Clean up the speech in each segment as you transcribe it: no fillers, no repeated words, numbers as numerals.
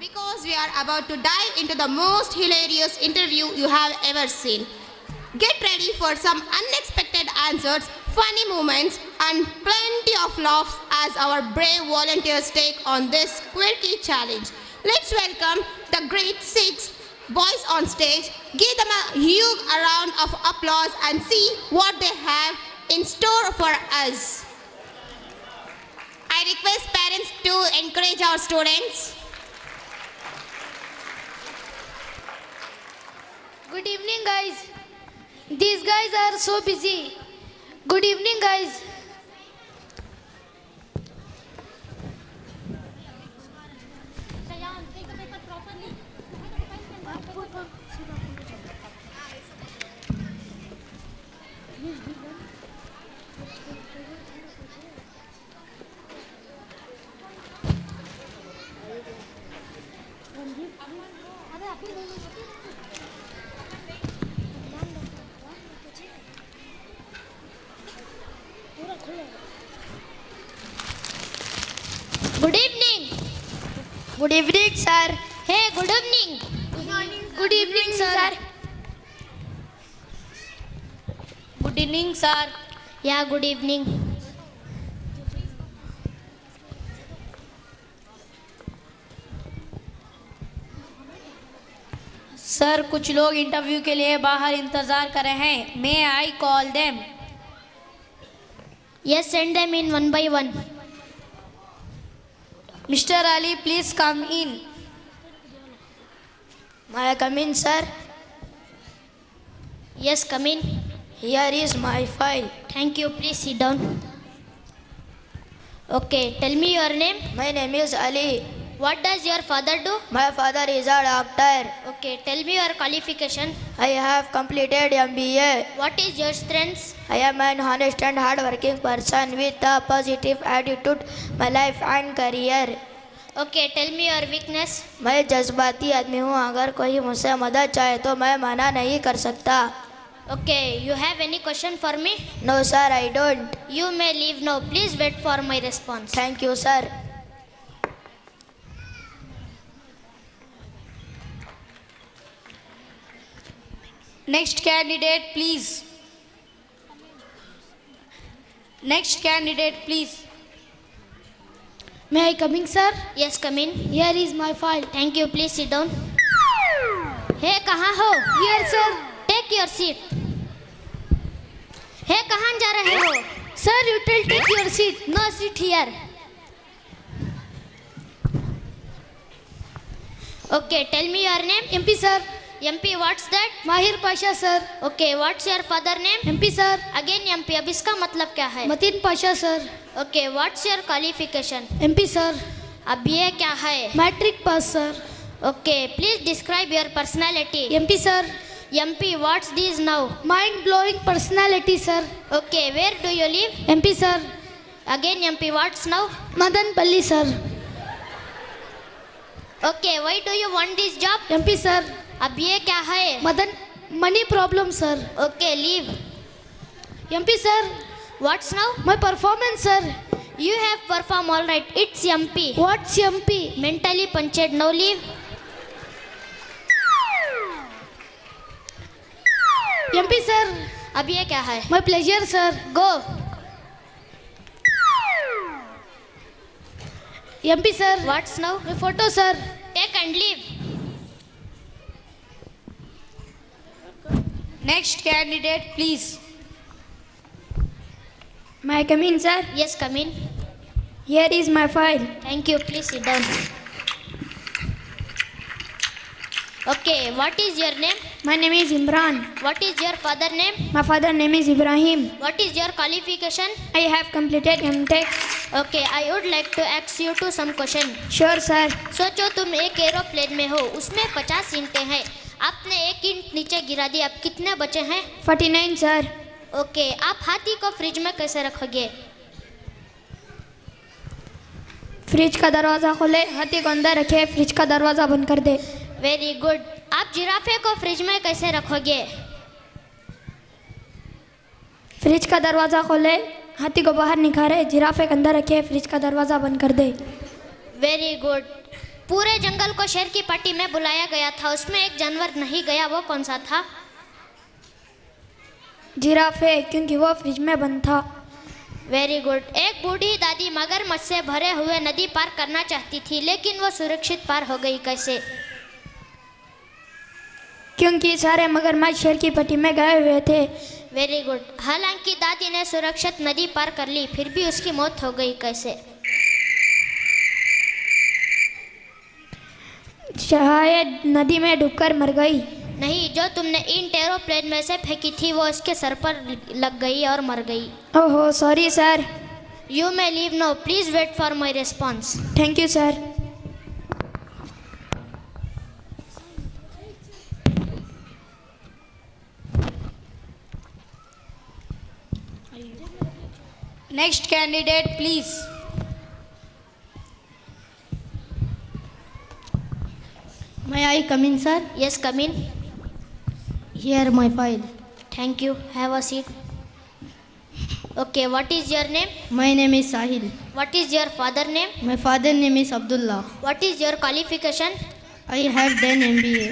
because we are about to dive into the most hilarious interview you have ever seen. Get ready for some unexpected answers, funny moments, and plenty of laughs as our brave volunteers take on this quirky challenge. Let's welcome the grade 6 boys on stage. Give them a huge round of applause and see what they have in store for us. I request parents to encourage our students. Good evening, guys. These guys are so busy. Good evening, guys. Good evening. Good evening, sir. Hey, good evening. Good morning. Good evening, sir. Good evening, sir. Yeah, good evening. Sir कुछ लोग interview के लिए बाहर इंतजार कर रहे हैं. May I call them? Yes, send them in one by one. Mr. Ali, please come in. May I come in, sir? Yes, come in. Here is my file. Thank you. Please sit down. Okay, tell me your name. My name is Ali. What does your father do? My father is a doctor. Okay, tell me your qualification. I have completed MBA. What is your strengths? I am an honest and hardworking person with a positive attitude my life and career. Okay, tell me your weakness. मैं जज्बाती आदमी हूँ. अगर कोई मुझसे मदद चाहे तो मैं मना नहीं कर सकता. Okay, you have any question for me? No, sir, I don't. You may leave now. Please wait for my response. Thank you, sir. Next candidate, please. Next candidate, please. May I come in, sir? Yes, come in. Here is my file. Thank you. Please sit down. Hey, कहाँ हो? Here, sir. Take your seat. Hey, कहाँ जा रहे हो? Sir, you will take your seat. No seat here. Okay, tell me your name. MP, sir. MP, what's that? Mahir Pasha, sir. Okay, what's your father name? MP, sir. Again MP. अब इसका मतलब क्या है? Matin Pasha, sir. Okay, what's your qualification? MP, sir. अब ये क्या है? Matric pass, sir. Okay, please describe your personality. MP, sir. MP, what's this now? Mind-blowing personality, sir. Okay, where do you live? MP, sir. Again MP, what's now? Madanpalli, sir. Okay, why do you want this job? MP, sir. अब ये क्या है? Money problem, sir. Okay, leave. MP, sir. What's now? My performance, sir. You have performed all right. It's MP. What's MP? Mentally punctured. Now leave. MP, sir. अब ये क्या है? My pleasure, sir. Go. MP, sir. What's now? My photo, sir. Take and leave. Next candidate, please. May I come in, sir? Yes, come in. Here is my file. Thank you. Please sit down. Okay, what is your name? My name is Imran. What is your father name? My father name is Ibrahim. What is your qualification? I have completed MTech. Okay, I would like to ask you to some question. Sure, sir. सोचो तुम एक aeroplane में हो, उसमें 50 ईंटें हैं. आपने एक ईंट नीचे गिरा दी, अब कितने बचे हैं? 49, sir. ओके, आप हाथी को फ्रिज में कैसे रखोगे? फ्रिज का दरवाज़ा खोले, हाथी को अंदर रखे, फ्रिज का दरवाज़ा बंद कर दे. Very good. आप जिराफे को फ्रिज में कैसे रखोगे? फ्रिज का दरवाज़ा खोले, हाथी को बाहर निकाले, जिराफे के अंदर रखे, फ्रिज का दरवाज़ा बंद कर दे. Very good. पूरे जंगल को शेर की पार्टी में बुलाया गया था, उसमें एक जानवर नहीं गया, वो कौन सा था? जिराफ है, क्योंकि वो फ्रिज में बंद था। Very good. एक बूढ़ी दादी मगरमच्छ से भरे हुए नदी पार करना चाहती थी, लेकिन वो सुरक्षित पार हो गई। कैसे? क्योंकि सारे मगरमच्छ शेर की पट्टी में गए हुए थे। Very good. हालांकि दादी ने सुरक्षित नदी पार कर ली, फिर भी उसकी मौत हो गई। कैसे? शायद नदी में डूबकर मर गई। नहीं, जो तुमने इन एरोप्लेन में से फेंकी थी वो उसके सर पर लग गई और मर गई। ओहो, sorry sir. You may leave now, please wait for my response. Thank you sir. Next candidate, please. May I come in, sir? Yes, come in. Here my file. Thank you. Have a seat. Okay, what is your name? My name is Sahil. What is your father name? My father name is Abdullah. What is your qualification? I have done MBA.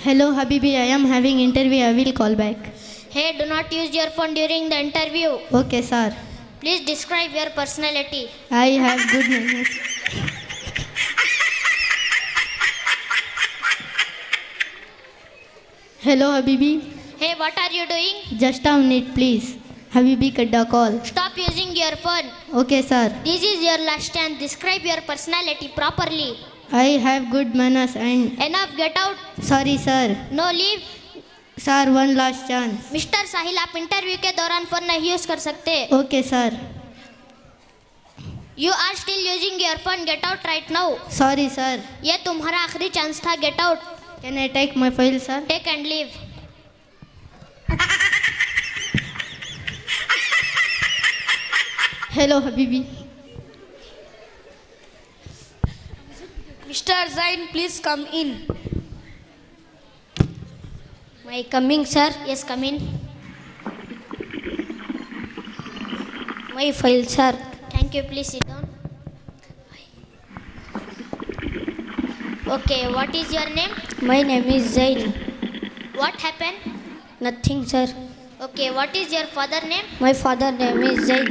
Hello Habibi, I am having interview. I will call back. Hey, do not use your phone during the interview. Okay, sir. Please describe your personality. I have good manners. Hello Habibi. Hey, what are you doing? Just a minute, please. Habibi Kadda call. Stop using your phone. Okay, sir. This is your last chance. Describe your personality properly. I have good manners and Enough, get out. sorry, sir. No leave. Sir, one last chance. Mister Sahil, आप interview के दौरान phone नहीं use कर सकते। Okay, sir. You are still using your phone. Get out right now. Sorry, sir. ये तुम्हारा आखिरी chance था। Get out. Can I take my file, sir? Take and leave. Hello, Habibi. Mr. Zain, please come in. My coming, sir. Yes, come in. My file, sir. Thank you. Please sit down. Okay, what is your name? My name is Zain. What happened? Nothing, sir. Okay, what is your father name? My father name is Zain.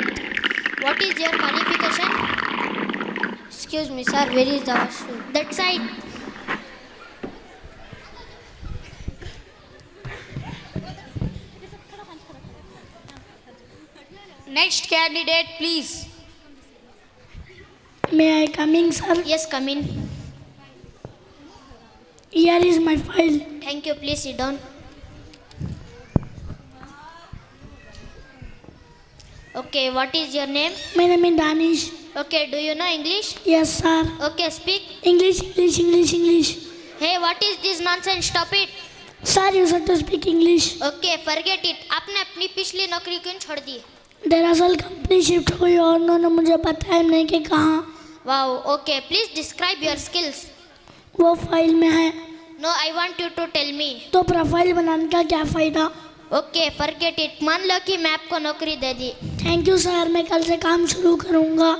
What is your qualification? Excuse me, sir. Where is the washroom? That side. Next candidate, please. May I come in, sir? Yes, come in. Here is my file. Thank you. Please sit down. Okay, what is your name? My name is Danish. Okay, do you know English? Yes, sir. Okay, speak. English, English, English, English. Hey, what is this nonsense? Stop it. Sir, you said to speak English. Okay, forget it. आपने अपनी पिछली नौकरी क्यों छोड़ दी? दरअसल company shift हुई और उन्होंने मुझे बताया नहीं कि कहाँ। Wow. Okay, please describe your skills. वो फाइल में है। No, I want you to tell me. तो प्रोफाइल बनाने का क्या फ़ायदा? Okay, forget it. मान लो कि मैं आपको नौकरी दे दी। थैंक यू सर, मैं कल से काम शुरू करूँगा।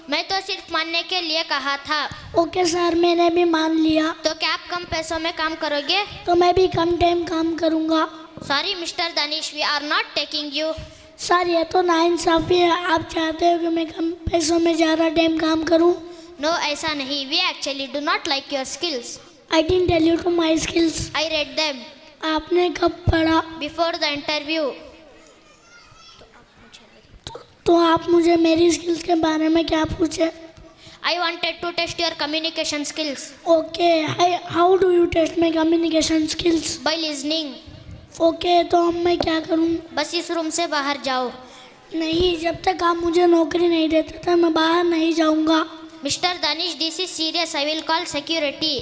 मैं तो सिर्फ मानने के लिए कहा था। ओके सर, मैंने भी मान लिया। तो क्या आप कम पैसों में काम करोगे? तो मैं भी कम टाइम काम करूँगा। Sorry, Mr. Danish, we are not taking you. Sir, ये तो नाइंसाफ़ी है। आप चाहते हो कि मैं कम पैसों में ज़्यादा टाइम काम करूँ? No, ऐसा नहीं। We actually do not like your skills. I didn't tell you to my skills. I read them आपने कब पढ़ा? before the interview. तो आप मुझे मेरी स्किल्स के बारे में क्या पूछे? I wanted to test your communication skills okay, how do you test my communication skills? by listening. Okay, तो अब मैं क्या करूँ? बस इस रूम से बाहर जाओ। नहीं, जब तक आप मुझे नौकरी नहीं देते थे मैं बाहर नहीं जाऊँगा। Mr. Danish, this is serious. I will call security.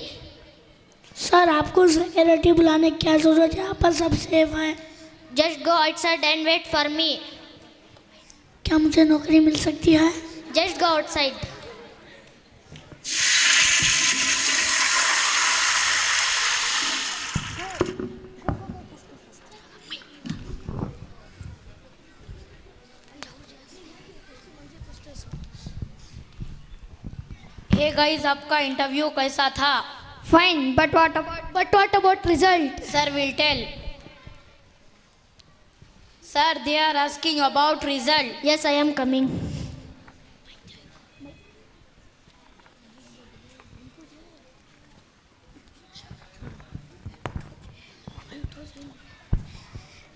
Sir, आपको सिक्योरिटी बुलाने की क्या ज़रूरत है? यहाँ पर सब सेफ है। Just go outside and wait for me. क्या मुझे नौकरी मिल सकती है? Just go outside. Hey guys, आपका इंटरव्यू कैसा था? Fine, but what about result? Sir will tell. Sir, they are asking about result. Yes, I am coming.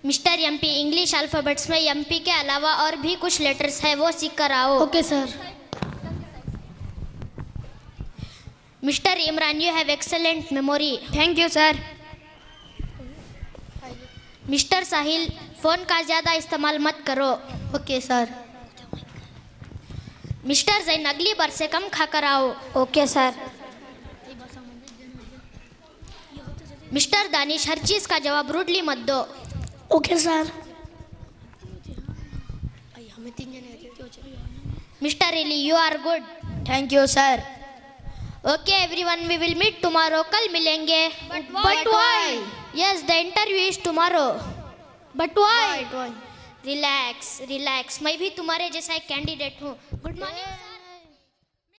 Mister MP, English alphabets में एमपी के अलावा और भी कुछ लेटर्स है, वो सीख कर आओ. Okay, sir. Mister Imran, you have excellent memory. Thank you, sir. Mister Sahil, phone का ज़्यादा इस्तेमाल मत करो. Okay, sir. मिस्टर जैन, अगली बार से कम खाकर आओ. Okay, sir. मिस्टर दानिश, हर चीज़ का जवाब रूडली मत दो. Okay sir. Mister Riley, you are good. Thank you, sir. Okay everyone, we will meet tomorrow. कल मिलेंगे. But why? Yes, the interview is tomorrow. But why? Relax relax, मैं भी तुम्हारे जैसा एक कैंडिडेट हूँ. Good morning.